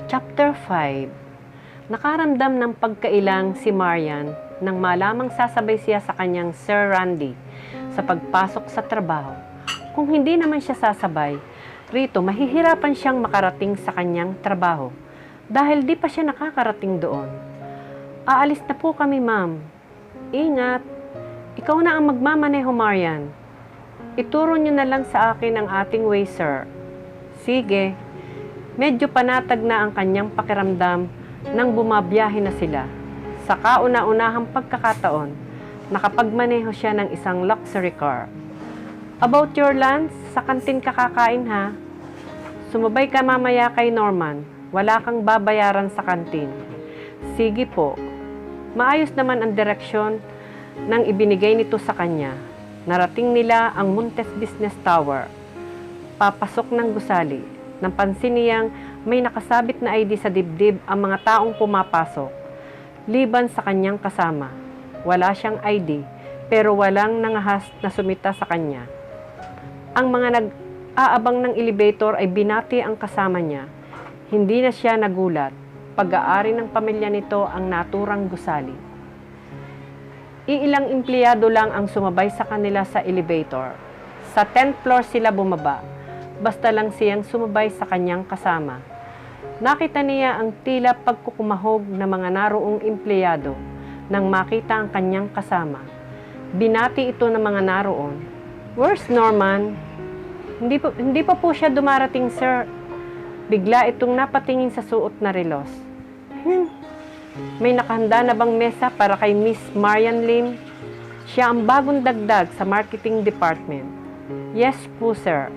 Chapter 5. Nakaramdam ng pagkailang si Marian nang malamang sasabay siya sa kanyang Sir Randy sa pagpasok sa trabaho. Kung hindi naman siya sasabay, rito mahihirapan siyang makarating sa kanyang trabaho dahil di pa siya nakakarating doon. Aalis na po kami, ma'am. Ingat. Ikaw na ang magmamaneho, Marian. Ituro niyo na lang sa akin ang ating way, sir. Sige. Medyo panatag na ang kanyang pakiramdam nang bumabiyahe na sila. Sa kauna-unahang pagkakataon, nakapagmaneho siya ng isang luxury car. About your lunch, sa kantin ka kakain ha? Sumabay ka mamaya kay Norman. Wala kang babayaran sa kantin. Sige po. Maayos naman ang direksyon nang ibinigay nito sa kanya. Narating nila ang Montes Business Tower. Papasok ng gusali. Napansin niyang may nakasabit na ID sa dibdib ang mga taong pumapasok. Liban sa kanyang kasama. Wala siyang ID, pero walang nangahas na sumita sa kanya. Ang mga nag-aabang ng elevator ay binati ang kasama niya. Hindi na siya nagulat. Pag-aari ng pamilya nito ang naturang gusali. Iilang empleyado lang ang sumabay sa kanila sa elevator. Sa 10th floor sila bumaba. Basta lang siyang sumabay sa kanyang kasama. Nakita niya ang tila pagkukumahog ng mga naroong empleyado nang makita ang kanyang kasama. Binati ito ng mga naroon. Where's Norman? Hindi pa po siya dumarating, sir. Bigla itong napatingin sa suot na relos. May nakahanda na bang mesa para kay Miss Marian Lim? Siya ang bagong dagdag sa marketing department. Yes po, sir.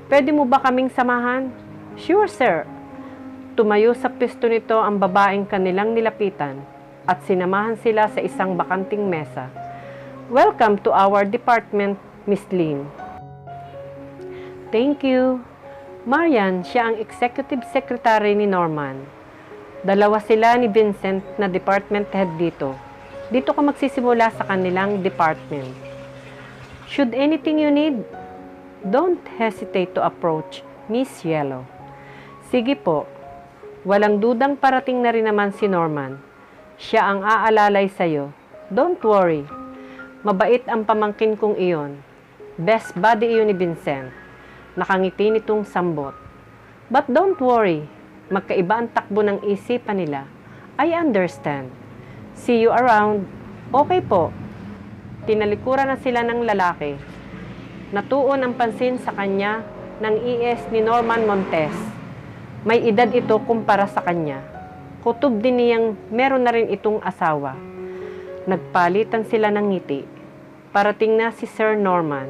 Pwede mo ba kaming samahan? Sure, sir. Tumayo sa pisto nito ang babaeng kanilang nilapitan at sinamahan sila sa isang bakanting mesa. Welcome to our department, Miss Lim. Thank you. Marian, siya ang executive secretary ni Norman. Dalawa sila ni Vincent na department head dito. Dito ka magsisimula sa kanilang department. Should anything you need, don't hesitate to approach Miss Yellow. Sige po. Walang dudang parating na rin naman si Norman. Siya ang aalalay sa'yo. Don't worry. Mabait ang pamangkin kong iyon. Best buddy iyon ni Vincent. Nakangiti nitong sambot. But don't worry. Magkaiba ang takbo ng isipan nila. I understand. See you around. Okay po. Tinalikuran na sila ng lalaki. Natuon ang pansin sa kanya ng ES ni Norman Montes. May edad ito kumpara sa kanya. Kutob din niyang meron na rin itong asawa. Nagpalitan sila ng ngiti. Parating na si Sir Norman.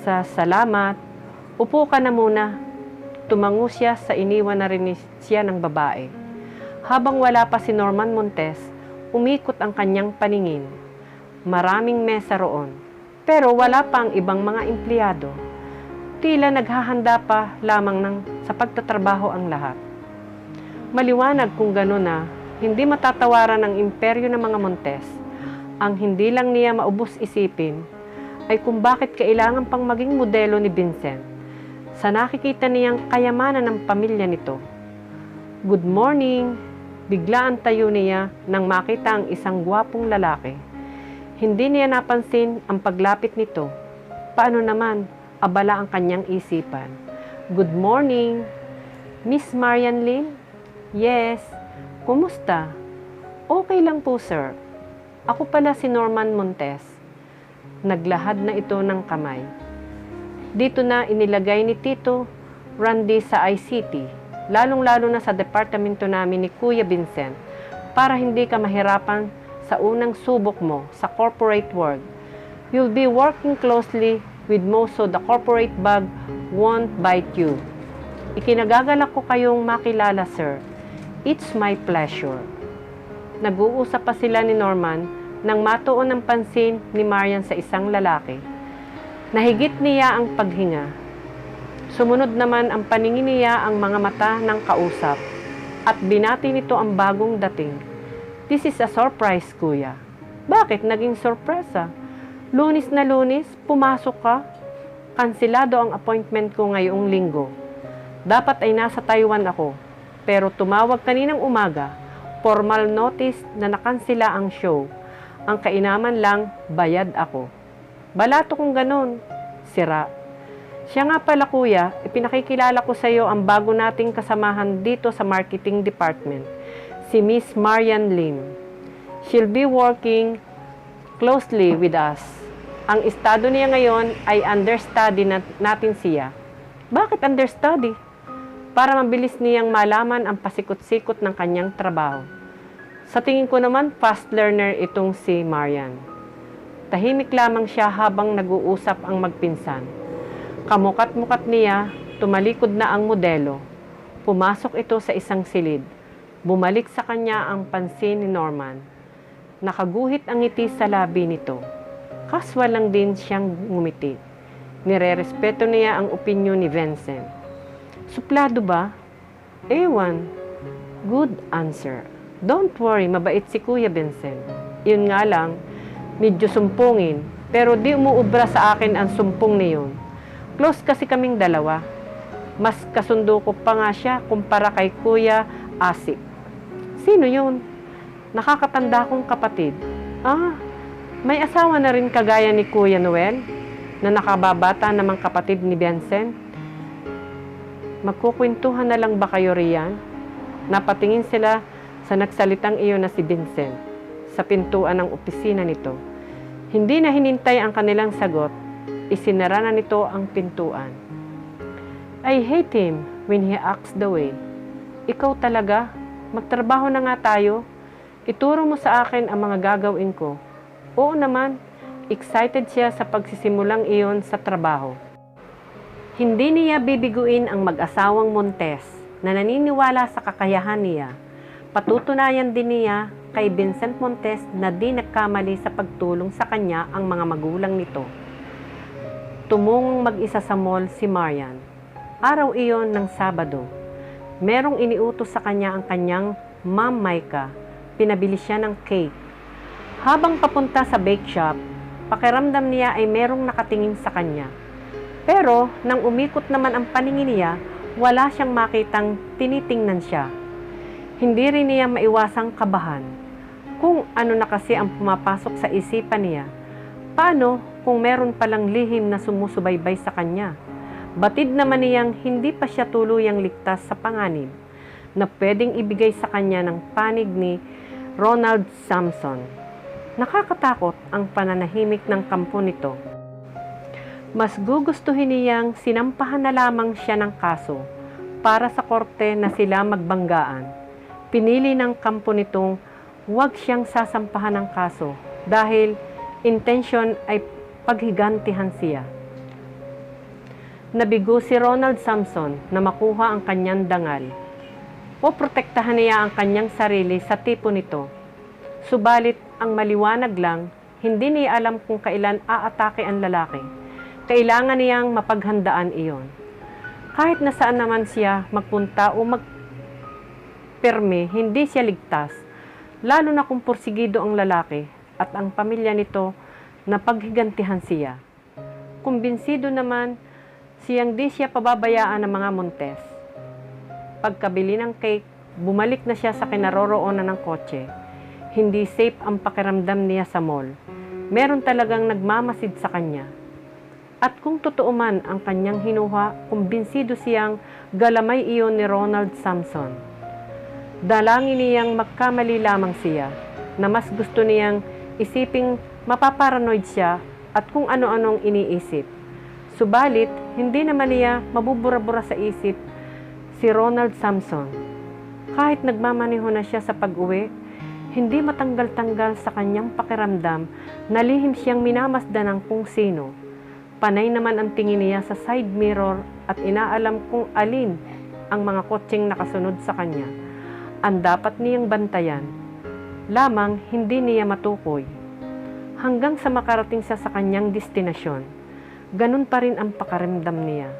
Sa salamat, upo ka na muna. Tumango siya sa iniwan na rin siya ng babae. Habang wala pa si Norman Montes, umikot ang kanyang paningin. Maraming mesa roon. Pero wala pa ang ibang mga empleyado. Tila naghahanda pa lamang sa pagtatrabaho ang lahat. Maliwanag kung gano'n na hindi matatawaran ang imperyo ng mga Montes. Ang hindi lang niya maubos isipin ay kung bakit kailangan pang maging modelo ni Vincent sa nakikita niyang kayamanan ng pamilya nito. Good morning! Bigla ang tayo niya nang makita ang isang gwapong lalaki. Hindi niya napansin ang paglapit nito. Paano naman, abala ang kanyang isipan. Good morning, Miss Marian Lim? Yes. Kumusta? Okay lang po, sir. Ako pala si Norman Montes. Naglahad na ito ng kamay. Dito na inilagay ni Tito Randy sa ICT, lalong-lalo na sa departamento namin ni Kuya Vincent, para hindi ka mahirapan sa unang subok mo sa corporate world. You'll be working closely with most of the corporate bug won't bite you. Ikinagagalak ko kayong makilala, sir. It's my pleasure. Nag-uusap pa sila ni Norman nang matuon ang pansin ni Marian sa isang lalaki. Nahigit niya ang paghinga. Sumunod naman ang paningin niya ang mga mata ng kausap at binati nito ang bagong dating. "This is a surprise, kuya." "Bakit naging sorpresa? Lunes na Lunes, pumasok ka? Kansilado ang appointment ko ngayong linggo. Dapat ay nasa Taiwan ako, pero tumawag kaninang umaga. Formal notice na nakansila ang show. Ang kainaman lang, bayad ako." "Balato kung ganun." "Sira." "Siya nga pala kuya, ipinakikilala ko sa iyo ang bago nating kasamahan dito sa marketing department, si Miss Marian Lim. She'll be working closely with us. Ang estado niya ngayon ay understudy natin siya." "Bakit understudy?" "Para mabilis niyang malaman ang pasikot-sikot ng kanyang trabaho. Sa tingin ko naman, fast learner itong si Marian." Tahimik lamang siya habang nag-uusap ang magpinsan. Kamukat-mukat niya, tumalikod na ang modelo. Pumasok ito sa isang silid. Bumalik sa kanya ang pansin ni Norman. Nakaguhit ang ngiti sa labi nito. Kaswal lang din siyang ngumiti. Nirerespeto niya ang opinyon ni Vincent. "Suplado ba?" "Ewan." "Good answer. Don't worry, mabait si Kuya Vincent. Yun nga lang, medyo sumpungin, pero di umuubra sa akin ang sumpong niyon. Close kasi kaming dalawa. Mas kasundo ko pa nga siya kumpara kay Kuya Asik." "Sino yun?" "Nakakatanda kong kapatid." "Ah, may asawa na rin kagaya ni Kuya Noel, na nakababata namang kapatid ni Vincent." "Magkukwentuhan na lang ba kayo riyan?" Napatingin sila sa nagsalitang iyon na si Vincent sa pintuan ng opisina nito. Hindi na hinintay ang kanilang sagot. Isinara na nito ang pintuan. "I hate him when he acts the way." "Ikaw talaga? Magtrabaho na nga tayo. Ituro mo sa akin ang mga gagawin ko." "Oo naman." Excited siya sa pagsisimulang iyon sa trabaho. Hindi niya bibiguin ang mag-asawang Montes na naniniwala sa kakayahan niya. Patutunayan din niya kay Vincent Montes na di nagkamali sa pagtulong sa kanya ang mga magulang nito. Tumungong mag-isa sa mall si Marian. Araw iyon ng Sabado. Merong iniutos sa kanya ang kanyang Ma'am Micah. Pinabili siya ng cake. Habang papunta sa bake shop, pakiramdam niya ay merong nakatingin sa kanya. Pero nang umikot naman ang paningin niya, wala siyang makitang tinitingnan siya. Hindi rin niya maiwasang kabahan. Kung ano na kasi ang pumapasok sa isipan niya. Paano kung meron palang lihim na sumusubaybay sa kanya? Batid naman niyang hindi pa siya tuluyang ligtas sa panganib na pwedeng ibigay sa kanya ng panig ni Ronald Samson. Nakakatakot ang pananahimik ng kampo nito. Mas gugustuhin niyang sinampahan na lamang siya ng kaso para sa korte na sila magbanggaan. Pinili ng kampo nitong huwag siyang sasampahan ng kaso dahil intensyon ay paghigantihan siya. Nabigo si Ronald Samson na makuha ang kanyang dangal o protektahan niya ang kanyang sarili sa tipo nito. Subalit ang maliwanag lang, hindi niya alam kung kailan aatake ang lalaki. Kailangan niyang mapaghandaan iyon. Kahit nasaan naman siya magpunta o magperme, hindi siya ligtas, lalo na kung porsigido ang lalaki at ang pamilya nito na paghigantihan siya. Kumbinsido naman siyang di siya pababayaan ng mga Montes. Pagkabili ng cake, bumalik na siya sa kinaroroonan ng kotse. Hindi safe ang pakiramdam niya sa mall. Meron talagang nagmamasid sa kanya. At kung totoo man ang kanyang hinuha, kumbinsido siyang galamay iyon ni Ronald Samson. Dalangin niyang magkamali lamang siya, na mas gusto niyang isiping mapaparanoid siya at kung ano-anong iniisip. Subalit, hindi naman niya mabubura-bura sa isip si Ronald Samson. Kahit nagmamaneho na siya sa pag-uwi, hindi matanggal-tanggal sa kanyang pakiramdam na lihim siyang minamasdan ng kung sino. Panay naman ang tingin niya sa side mirror at inaalam kung alin ang mga kotseng nakasunod sa kanya. Ang dapat niyang bantayan. Lamang hindi niya matukoy. Hanggang sa makarating siya sa kanyang destinasyon, ganun pa rin ang pakaramdam niya.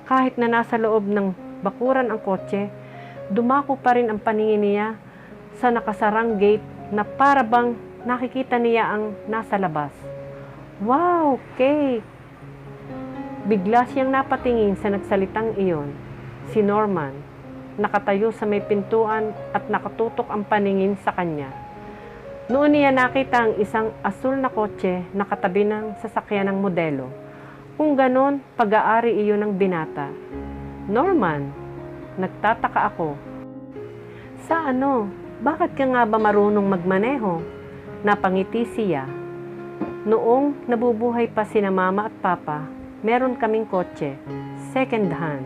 Kahit na nasa loob ng bakuran ang kotse, dumako pa rin ang paningin niya sa nakasarang gate na para bang nakikita niya ang nasa labas. Wow, cake! Bigla siyang napatingin sa nagsalitang iyon, si Norman. Nakatayo sa may pintuan at nakatutok ang paningin sa kanya. Noon niya nakita ang isang asul na kotse na katabi ng sasakyan ng modelo. Kung ganon, pag-aari iyon ng binata. Norman, nagtataka ako. Sa ano? Bakit ka nga ba marunong magmaneho? Napangiti siya. Noong nabubuhay pa sina mama at papa, meron kaming kotse, second hand.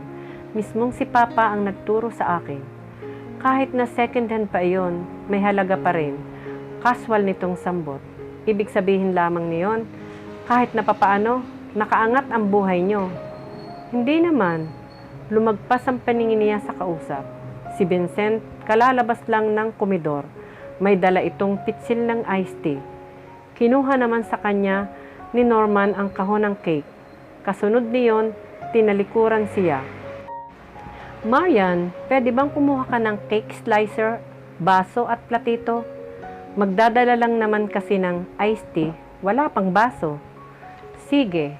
Mismong si Papa ang nagturo sa akin. Kahit na second hand pa iyon, may halaga pa rin. Casual nitong sambot. Ibig sabihin lamang niyon, kahit na papaano, nakaangat ang buhay nyo. Hindi naman. Lumagpas ang paningin niya sa kausap. Si Vincent, kalalabas lang ng komedor. May dala itong pitsil ng iced tea. Kinuha naman sa kanya ni Norman ang kahon ng cake. Kasunod niyon, tinalikuran siya. Marian, pwede bang kumuha ka ng cake slicer, baso at platito? Magdadala lang naman kasi ng iced tea, wala pang baso. Sige,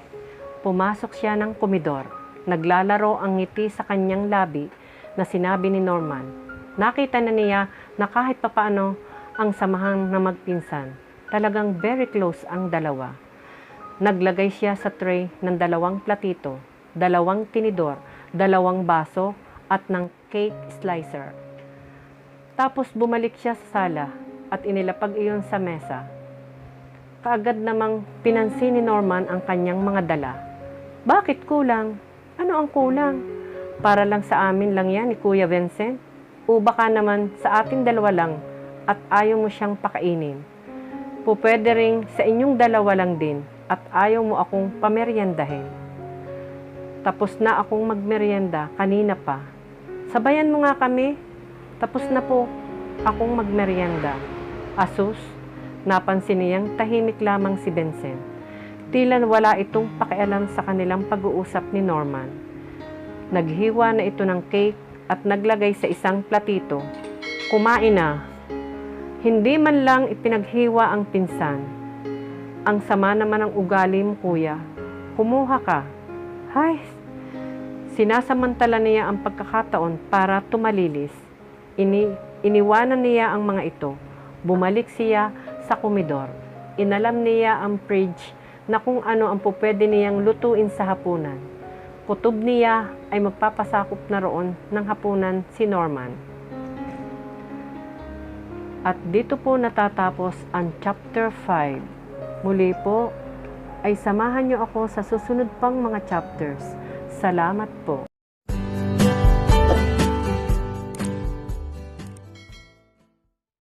pumasok siya ng komedor. Naglalaro ang ngiti sa kanyang labi na sinabi ni Norman. Nakita na niya na kahit papaano ang samahan na magpinsan. Talagang very close ang dalawa. Naglagay siya sa tray ng 2 platito, 2 tinidor, 2 baso, at ng cake slicer. Tapos bumalik siya sa sala at inilapag iyon sa mesa. Kaagad namang pinansin ni Norman ang kanyang mga dala. Bakit kulang? Ano ang kulang? Para lang sa amin lang yan ni Kuya Vincent? O baka naman sa ating 2 lang at ayaw mo siyang pakainin? Pupwede ring sa inyong 2 lang din at ayaw mo akong pameryendahin. Tapos na akong magmeryenda kanina pa. Sabayan mo nga kami. Tapos na po akong magmeryenda. Asus, napansin niyang tahimik lamang si Vincent. Tila wala itong pakialam sa kanilang pag-uusap ni Norman. Naghiwa na ito ng cake at naglagay sa isang platito. Kumain na. Hindi man lang ipinaghiwa ang pinsan. Ang sama naman ng ugali mo, kuya. Kumuha ka. Hay, sinasamantala niya ang pagkakataon para tumalilis. Iniwanan niya ang mga ito. Bumalik siya sa komedor. Inalam niya ang fridge na kung ano ang pupwede niyang lutuin sa hapunan. Kutob niya ay magpapasakop na roon ng hapunan si Norman. At dito po natatapos ang chapter 5. Muli po ay samahan niyo ako sa susunod pang mga chapters. Salamat po.